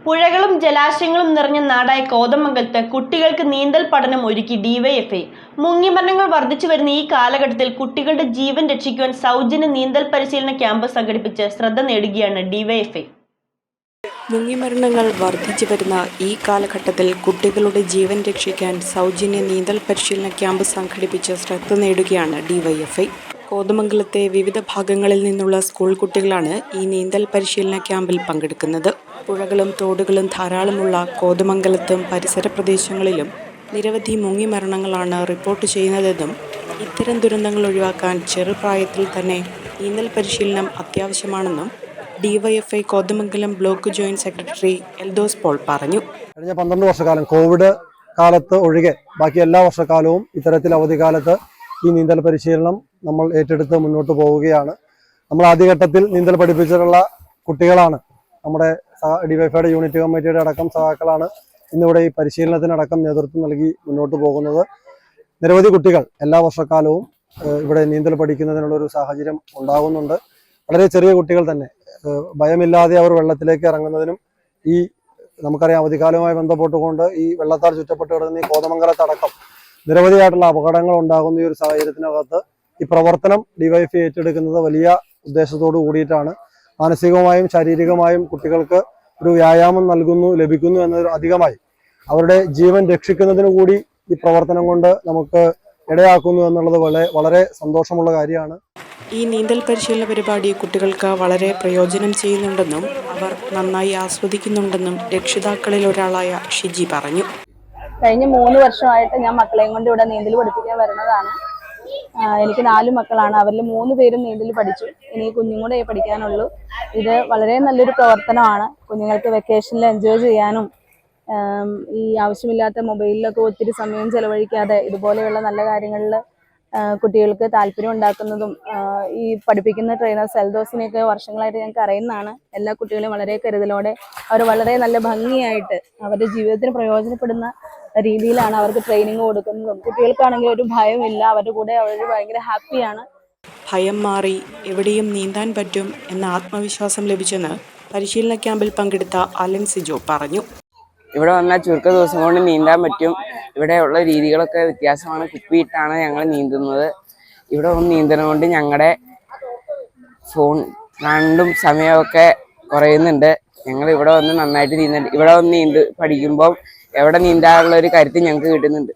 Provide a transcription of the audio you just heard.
പുഴകളും ജലാശയങ്ങളും നിറഞ്ഞ നാടായ കോതമംഗലത്ത് കുട്ടികൾക്ക് നീന്തൽ പഠനം ഒരുക്കി ഡിവൈഎഫ്ഐ. മുങ്ങിമരണങ്ങൾ വർദ്ധിച്ചു വരുന്ന ഈ കാലഘട്ടത്തിൽ കുട്ടികളുടെ ജീവൻ രക്ഷിക്കുവാൻ സൗജന്യ നീന്തൽ പരിശീലന ക്യാമ്പ് സംഘടിപ്പിച്ച് ശ്രദ്ധ നേടുകയാണ് ഡിവൈഎഫ്ഐ. മുങ്ങിമരണങ്ങൾ വർദ്ധിച്ചു വരുന്ന ഈ കാലഘട്ടത്തിൽ കുട്ടികളുടെ ജീവൻ രക്ഷിക്കാൻ സൗജന്യ നീന്തൽ പരിശീലന ക്യാമ്പ് സംഘടിപ്പിച്ച് ശ്രദ്ധ നേടുകയാണ് ഡിവൈഎഫ്ഐ. കോതമംഗലത്തെ വിവിധ ഭാഗങ്ങളിൽ നിന്നുള്ള സ്കൂൾ കുട്ടികളാണ് ഈ നീന്തൽ പരിശീലന ക്യാമ്പിൽ പങ്കെടുക്കുന്നത്. പുഴകളും തോടുകളും ധാരാളമുള്ള കോതമംഗലത്തും പരിസര പ്രദേശങ്ങളിലും നിരവധി മുങ്ങിമരണങ്ങളാണ് റിപ്പോർട്ട് ചെയ്യുന്നതെന്നും ഇത്തരം ദുരന്തങ്ങൾ ഒഴിവാക്കാൻ ചെറുപ്രായത്തിൽ തന്നെ നീന്തൽ പരിശീലനം അത്യാവശ്യമാണെന്നും DYFI Kothamangalam block joint secretary Eldhose Paul പറഞ്ഞു. കഴിഞ്ഞ 12 വർഷക്കാലം കോവിഡ് കാലത്ത് ഒഴികെ ബാക്കി എല്ലാ വർഷക്കാലവും ഇത്തരത്തിൽ അവധിക്കാലത്ത് ഈ നീന്തൽ പരിശീലനം നമ്മൾ ഏറ്റെടുത്ത് മുന്നോട്ട് പോവുകയാണ്. നമ്മൾ ആദ്യഘട്ടത്തിൽ നീന്തൽ പഠിപ്പിച്ചിട്ടുള്ള കുട്ടികളാണ് നമ്മുടെ ഡിവൈഎഫ്ഐയുടെ യൂണിറ്റ് കമ്മിറ്റിയുടെ അടക്കം സഹാക്കളാണ് ഇന്നിവിടെ ഈ പരിശീലനത്തിനടക്കം നേതൃത്വം നൽകി മുന്നോട്ട് പോകുന്നത്. നിരവധി കുട്ടികൾ എല്ലാ വർഷക്കാലവും ഇവിടെ നീന്തൽ പഠിക്കുന്നതിനുള്ളൊരു സാഹചര്യം ഉണ്ടാകുന്നുണ്ട്. വളരെ ചെറിയ കുട്ടികൾ തന്നെ ഭയമില്ലാതെ അവർ വെള്ളത്തിലേക്ക് ഇറങ്ങുന്നതിനും ഈ നമുക്കറിയാം അവധിക്കാലവുമായി ബന്ധപ്പെട്ടുകൊണ്ട് ഈ വെള്ളത്താൽ ചുറ്റപ്പെട്ട് കിടക്കുന്ന ഈ കോതമംഗലത്തടക്കം നിരവധിയായിട്ടുള്ള അപകടങ്ങൾ ഉണ്ടാകുന്ന ഈ ഒരു സാഹചര്യത്തിനകത്ത് ഈ പ്രവർത്തനം ഡിവൈഎഫ്ഐ ഏറ്റെടുക്കുന്നത് വലിയ ഉദ്ദേശത്തോടു കൂടിയിട്ടാണ്. മാനസികമായും ശാരീരികമായും കുട്ടികൾക്ക് ഒരു വ്യായാമം ലഭിക്കുന്നു എന്നൊരു അധികമായി അവരുടെ ജീവൻ രക്ഷിക്കുന്നതിന് കൂടി ഈ പ്രവർത്തനം കൊണ്ട് നമുക്ക് ഇടയാക്കുന്നു എന്നുള്ളത് വളരെ സന്തോഷമുള്ള കാര്യമാണ്. ഈ നീന്തൽ പരിശീലന പരിപാടി കുട്ടികൾക്ക് വളരെ പ്രയോജനം ചെയ്യുന്നുണ്ടെന്നും അവർ നന്നായി ആസ്വദിക്കുന്നുണ്ടെന്നും രക്ഷിതാക്കളിൽ ഒരാളായ ഷിജി പറഞ്ഞു. കഴിഞ്ഞ 3 വർഷമായിട്ട് ഞാൻ മക്കളെയും കൊണ്ട് ഇവിടെ നീന്തൽ പഠിപ്പിക്കാൻ വരുന്നതാണ്. എനിക്ക് 4 മക്കളാണ്. അവരിൽ 3 പേരും നീന്തൽ പഠിച്ചു. ഇനി കുഞ്ഞും കൂടെ പഠിക്കാനുള്ളൂ. ഇത് വളരെ നല്ലൊരു പ്രവർത്തനമാണ്. കുഞ്ഞുങ്ങൾക്ക് വെക്കേഷനിൽ എൻജോയ് ചെയ്യാനും ഈ ആവശ്യമില്ലാത്ത മൊബൈലിലൊക്കെ ഒത്തിരി സമയം ചെലവഴിക്കാതെ ഇതുപോലെയുള്ള നല്ല കാര്യങ്ങളിൽ കുട്ടികൾക്ക് താല്പര്യം ഉണ്ടാക്കുന്നതും ഈ പഠിപ്പിക്കുന്ന ട്രെയിനർ സെൽദോസിനെയൊക്കെ വർഷങ്ങളായിട്ട് ഞങ്ങൾക്ക് അറിയുന്നതാണ്. എല്ലാ കുട്ടികളെയും വളരെ കരുതലോടെ അവർ വളരെ നല്ല ഭംഗിയായിട്ട് അവരുടെ ജീവിതത്തിന് പ്രയോജനപ്പെടുന്ന രീതിയിലാണ് അവർക്ക് ട്രെയിനിങ് കൊടുക്കുന്നതും. കുട്ടികൾക്കാണെങ്കിൽ ഒരു ഭയമില്ല, അവരുടെ കൂടെ അവർ ഭയങ്കര ഹാപ്പിയാണ്. ഭയം മാറി എവിടെയും നീന്താൻ പറ്റും എന്ന ആത്മവിശ്വാസം ലഭിച്ചെന്ന് പരിശീലന ക്യാമ്പിൽ പങ്കെടുത്ത അലൻ സിജോ പറഞ്ഞു. ഇവിടെ വന്നാൽ ചുരുക്ക ദിവസം കൊണ്ട് നീന്താൻ പറ്റും. ഇവിടെയുള്ള രീതികളൊക്കെ വ്യത്യാസമാണ്. കുപ്പിയിട്ടാണ് ഞങ്ങൾ നീന്തുന്നത്. ഇവിടെ വന്ന് നീന്തണം കൊണ്ട് ഞങ്ങളുടെ ഫോൺ കണ്ടും സമയമൊക്കെ കുറയുന്നുണ്ട്. ഞങ്ങൾ ഇവിടെ വന്ന് നന്നായിട്ട് നീന്തുന്നുണ്ട്. ഇവിടെ വന്ന് പഠിക്കുമ്പോൾ എവിടെ നീന്താനുള്ള ഒരു കരുത്ത് ഞങ്ങൾക്ക് കിട്ടുന്നുണ്ട്.